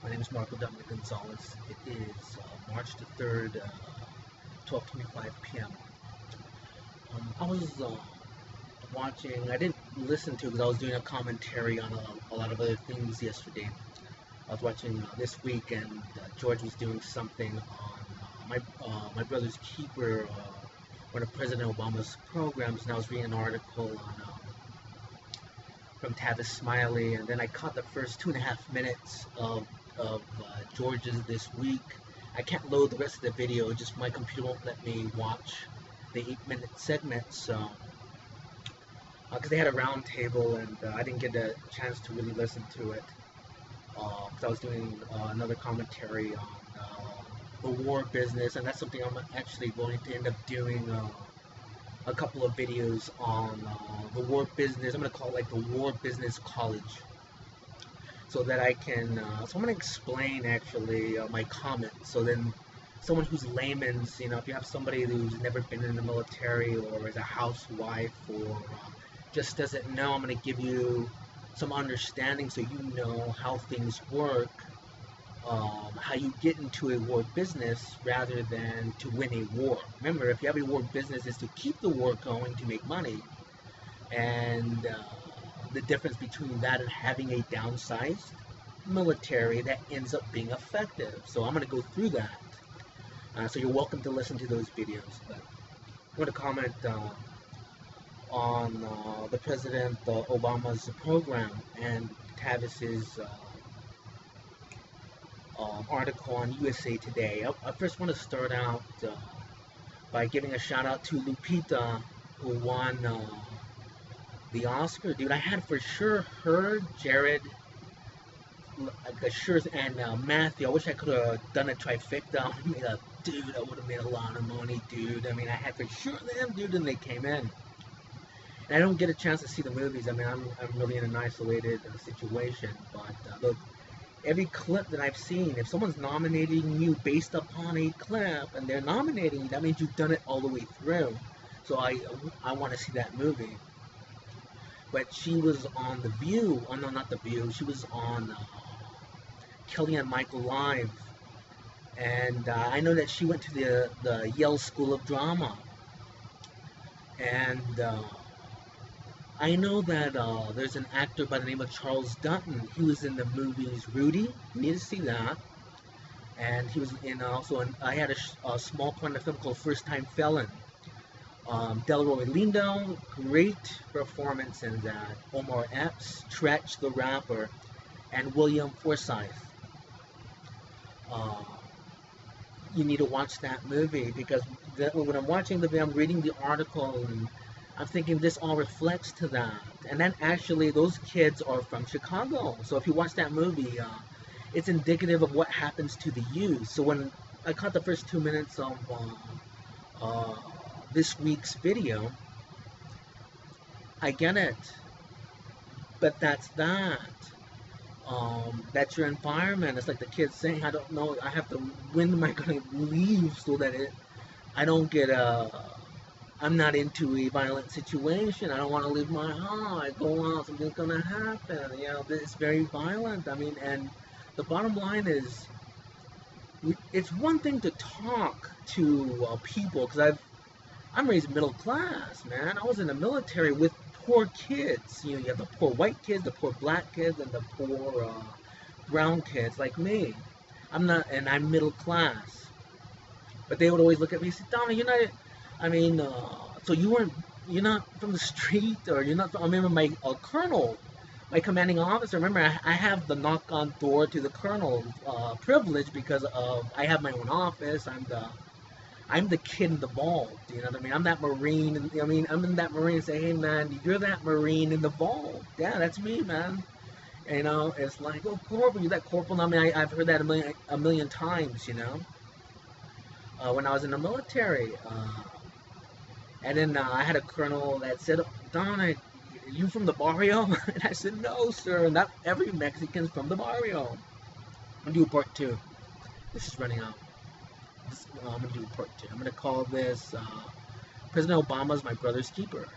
My name is Marco Dominic Gonzalez. It is March the 3rd, 12:25 p.m. I was watching, I didn't listen to it because I was doing a commentary on a lot of other things yesterday. I was watching This Week, and George was doing something on my brother's keeper, one of President Obama's programs, and I was reading an article on from Tavis Smiley, and then I caught the first 2.5 minutes of George's This Week. I can't load the rest of the video, just my computer won't let me watch the 8-minute segment, so because they had a round table, and I didn't get a chance to really listen to it because I was doing another commentary on the war business, and that's something I'm actually going to end up doing a couple of videos on the war business. I'm going to call it like the War Business College, so that I can, so I'm going to explain actually my comments, so then someone who's layman's, if you have somebody who's never been in the military or is a housewife or just doesn't know, I'm going to give you some understanding so you know how things work, how you get into a war business rather than to win a war. Remember, if you have a war business, it's to keep the war going to make money, and the difference between that and having a downsized military that ends up being effective. So I'm going to go through that. So you're welcome to listen to those videos. But I'm going to comment on the President Obama's program and Tavis's article on USA Today. I first want to start out by giving a shout out to Lupita, who won the Oscar. Dude, I had for sure heard Jared, and Matthew. I wish I could have done a trifecta. Dude, I would have made a lot of money, dude. I mean, I had for sure them, dude, and they came in. And I don't get a chance to see the movies. I mean, I'm really in an isolated situation. But look, every clip that I've seen, if someone's nominating you based upon a clip and they're nominating you, that means you've done it all the way through. So I want to see that movie. But she was on The View. Oh, no, not The View. She was on Kelly and Michael Live. And I know that she went to the Yale School of Drama. And I know that there's an actor by the name of Charles Dutton. He was in the movies Rudy. You need to see that. And he was in I had a small part in a film called First Time Felon. Delroy Lindo, great performance in that. Omar Epps, Tretch the rapper, and William Forsythe. You need to watch that movie, because when I'm watching the video, I'm reading the article, and I'm thinking this all reflects to that. And then actually, those kids are from Chicago. So if you watch that movie, it's indicative of what happens to the youth. So when I caught the first 2 minutes of this week's video, I get it. But that's that. That's your environment. It's like the kids saying, I don't know, I have to, when am I going to leave so that I don't get I'm not into a violent situation. I don't want to leave my home. I go out, something's going to happen. It's very violent. I mean, and the bottom line is, it's one thing to talk to people, because I'm raised middle class, man. I was in the military with poor kids. You have the poor white kids, the poor black kids, and the poor brown kids like me. I'm middle class. But they would always look at me and say, Donna, you're not, so you're not from the street, or you're not from, I remember my colonel, my commanding officer, remember I have the knock on door to the colonel privilege, because I have my own office. I'm the kid in the vault, you know what I mean? I'm that Marine, I'm in that Marine and say, hey man, you're that Marine in the vault. Yeah, that's me, man. And, it's like, oh, Corporal, you're that corporal. I mean, I've heard that a million times, when I was in the military. And then I had a colonel that said, Don, are you from the barrio? And I said, no, sir, not every Mexican's from the barrio. I'm going to do part 2. This is running out. I'm going to do part 2. I'm going to call this President Obama's My Brother's Keeper.